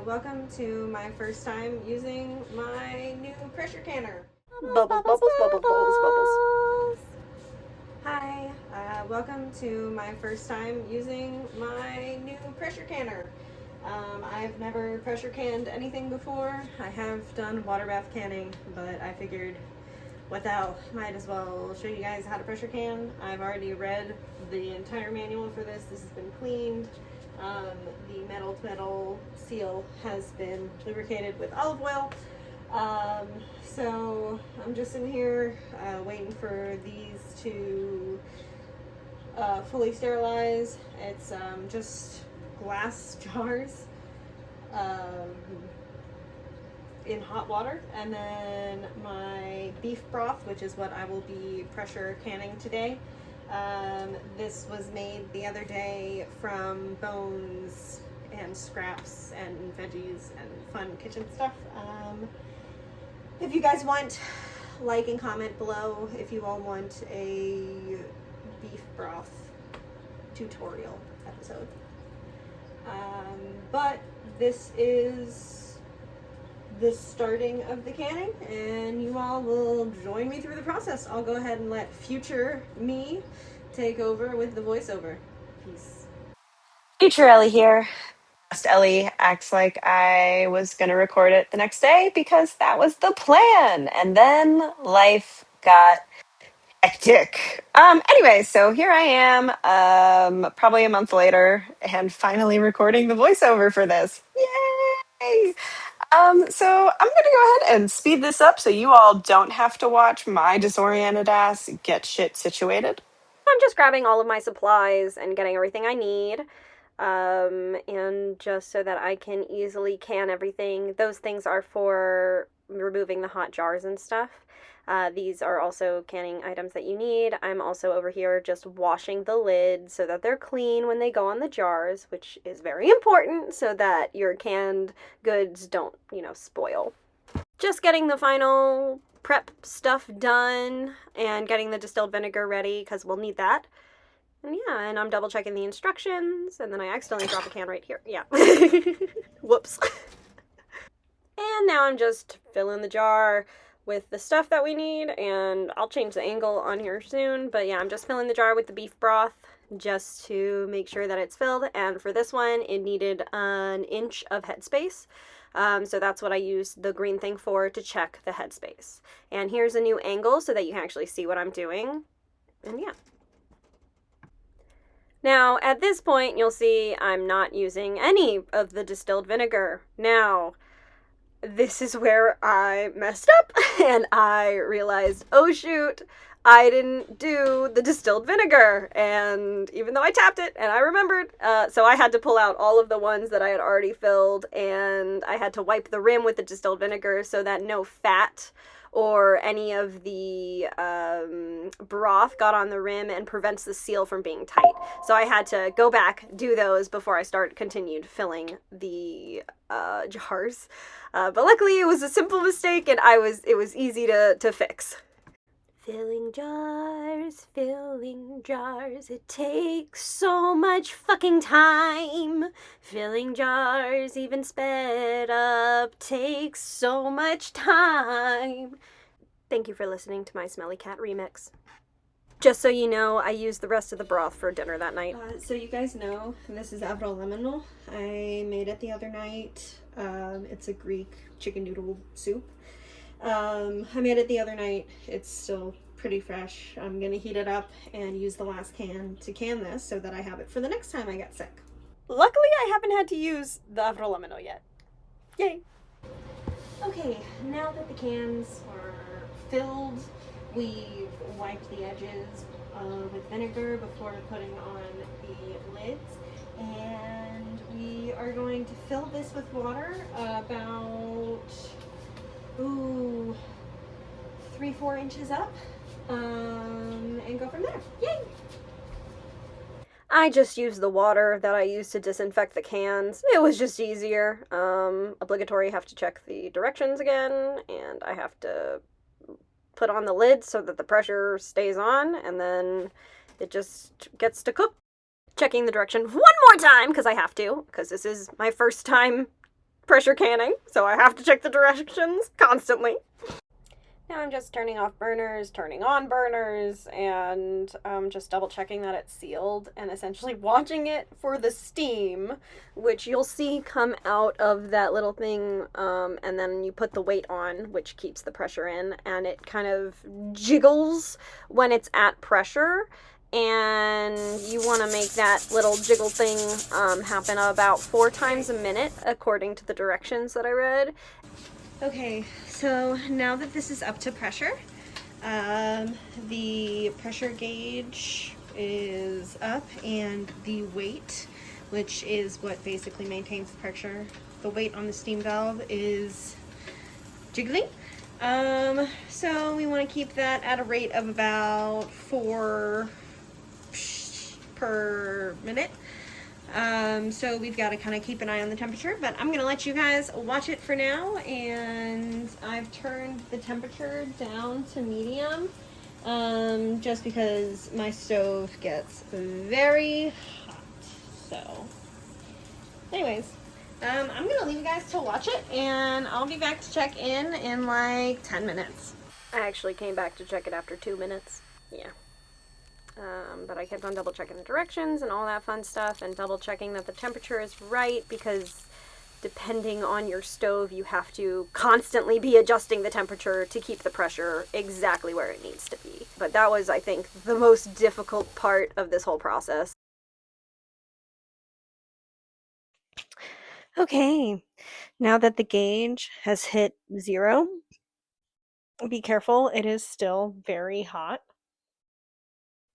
Welcome to my first time using my new pressure canner. Bubbles, bubbles, bubbles, bubbles, bubbles. Hi, welcome to my first time using my new pressure canner. I've never pressure canned anything before. I have done water bath canning, but I figured what the hell, might as well show you guys how to pressure can. I've already read the entire manual for this. This has been cleaned. The metal to metal seal has been lubricated with olive oil. So I'm just in here waiting for these to fully sterilize. It's just glass jars in hot water, and then my beef broth, which is what I will be pressure canning today. This was made the other day from bones and scraps and veggies and fun kitchen stuff. If you guys want, like and comment below if you all want a beef broth tutorial episode. But this is the starting of the canning, and you all will join me through the process. I'll go ahead and let future me take over with the voiceover. Peace. Future Ellie here. Past Ellie acts like I was going to record it the next day because that was the plan. And then life got hectic. Anyway, so here I am, probably a month later, and finally recording the voiceover for this. Yay! So I'm gonna go ahead and speed this up so you all don't have to watch my disoriented ass get shit situated. I'm just grabbing all of my supplies and getting everything I need. And just so that I can easily can everything. Those things are for removing the hot jars and stuff. These are also canning items that you need. I'm also over here just washing the lids so that they're clean when they go on the jars, which is very important so that your canned goods don't, spoil. Just getting the final prep stuff done and getting the distilled vinegar ready because we'll need that. And yeah, and I'm double checking the instructions, and then I accidentally dropped a can right here. Yeah. Whoops. And now I'm just filling the jar with the stuff that we need, and I'll change the angle on here soon, but yeah, I'm just filling the jar with the beef broth just to make sure that it's filled, and for this one, it needed an inch of headspace. So that's what I used the green thing for, to check the headspace. And here's a new angle so that you can actually see what I'm doing, and yeah. Now, at this point, you'll see I'm not using any of the distilled vinegar. Now, this is where I messed up, and I realized, oh shoot, I didn't do the distilled vinegar, and even though I tapped it, and I remembered, so I had to pull out all of the ones that I had already filled, and I had to wipe the rim with the distilled vinegar so that no fat or any of the broth got on the rim and prevents the seal from being tight. So I had to go back, do those before I continued filling the jars. But luckily it was a simple mistake, and it was easy to fix. Filling jars, it takes so much fucking time. Filling jars, even sped up, takes so much time. Thank you for listening to my Smelly Cat remix. Just so you know, I used the rest of the broth for dinner that night. So you guys know, this is avro lemonal. I made it the other night. It's a Greek chicken noodle soup. I made it the other night. It's still pretty fresh. I'm gonna heat it up and use the last can to can this so that I have it for the next time I get sick. Luckily, I haven't had to use the avrolemino yet. Yay! Okay, now that the cans are filled, we've wiped the edges with vinegar before putting on the lids, and we are going to fill this with water about 3-4 inches up, and go from there. Yay! I just used the water that I used to disinfect the cans. It was just easier. Obligatory have to check the directions again, and I have to put on the lid so that the pressure stays on, and then it just gets to cook. Checking the direction one more time, because I have to, because this is my first time pressure canning, so I have to check the directions constantly. Now I'm just turning off burners, turning on burners, and just double checking that it's sealed and essentially watching it for the steam, which you'll see come out of that little thing, and then you put the weight on, which keeps the pressure in, and it kind of jiggles when it's at pressure. And you want to make that little jiggle thing happen about 4 times a minute, according to the directions that I read. Okay, so now that this is up to pressure, the pressure gauge is up, and the weight, which is what basically maintains the pressure, the weight on the steam valve is jiggling. So we want to keep that at a rate of about 4 per minute. So we've got to kind of keep an eye on the temperature, but I'm going to let you guys watch it for now, and I've turned the temperature down to medium, just because my stove gets very hot. So anyways, I'm going to leave you guys to watch it, and I'll be back to check in like 10 minutes. I actually came back to check it after 2 minutes. Yeah. But I kept on double checking the directions and all that fun stuff, and double checking that the temperature is right, because depending on your stove, you have to constantly be adjusting the temperature to keep the pressure exactly where it needs to be. But that was, I think, the most difficult part of this whole process. Okay, now that the gauge has hit 0, be careful, it is still very hot.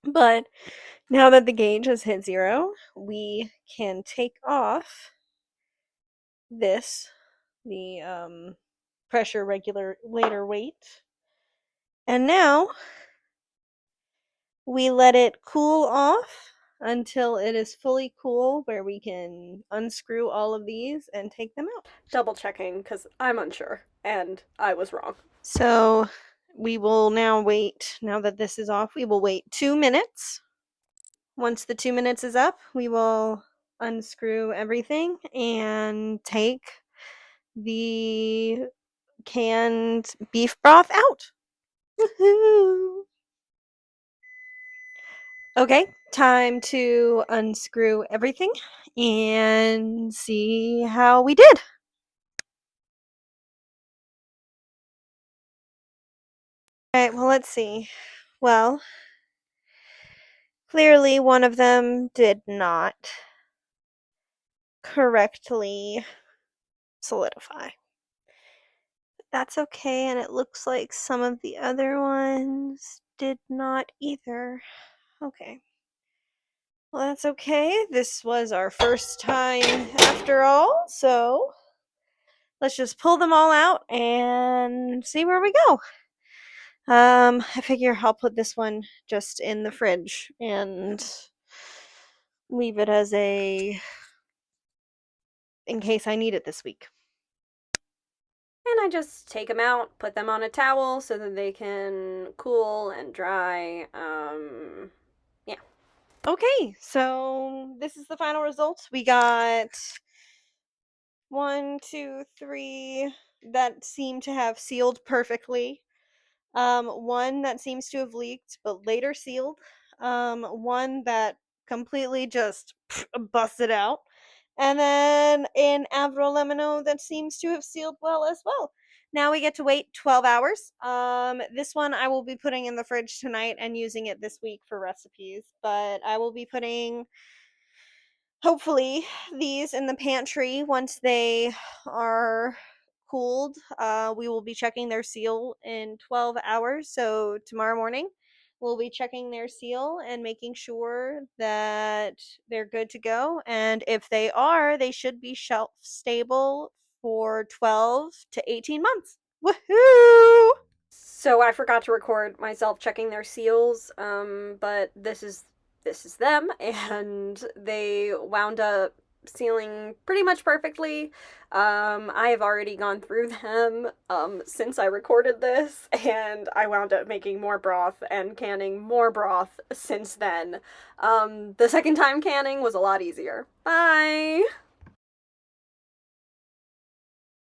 But now that the gauge has hit 0, we can take off the pressure regulator weight. And now we let it cool off until it is fully cool, where we can unscrew all of these and take them out. Double checking, because I'm unsure, and I was wrong. So we will now wait, now that this is off, we will wait 2 minutes. Once the 2 minutes is up, we will unscrew everything and take the canned beef broth out. Woohoo! Okay, time to unscrew everything and see how we did. Alright, well, let's see. Well, clearly one of them did not correctly solidify. That's okay, and it looks like some of the other ones did not either. Okay. Well, that's okay. This was our first time after all, so let's just pull them all out and see where we go. I figure I'll put this one just in the fridge and leave it as in case I need it this week. And I just take them out, put them on a towel so that they can cool and dry. Yeah. Okay, so this is the final result. We got 1, 2, 3 that seem to have sealed perfectly. One that seems to have leaked but later sealed. One that completely just busted out. And then an Avrolemino that seems to have sealed well as well. Now we get to wait 12 hours. This one I will be putting in the fridge tonight and using it this week for recipes. But I will be putting, hopefully, these in the pantry once they are cooled. We will be checking their seal in 12 hours. So tomorrow morning, we'll be checking their seal and making sure that they're good to go. And if they are, they should be shelf stable for 12 to 18 months. Woohoo! So I forgot to record myself checking their seals, but this is them, and they wound up sealing pretty much perfectly. I have already gone through them since I recorded this, and I wound up making more broth and canning more broth since then. The second time canning was a lot easier. Bye!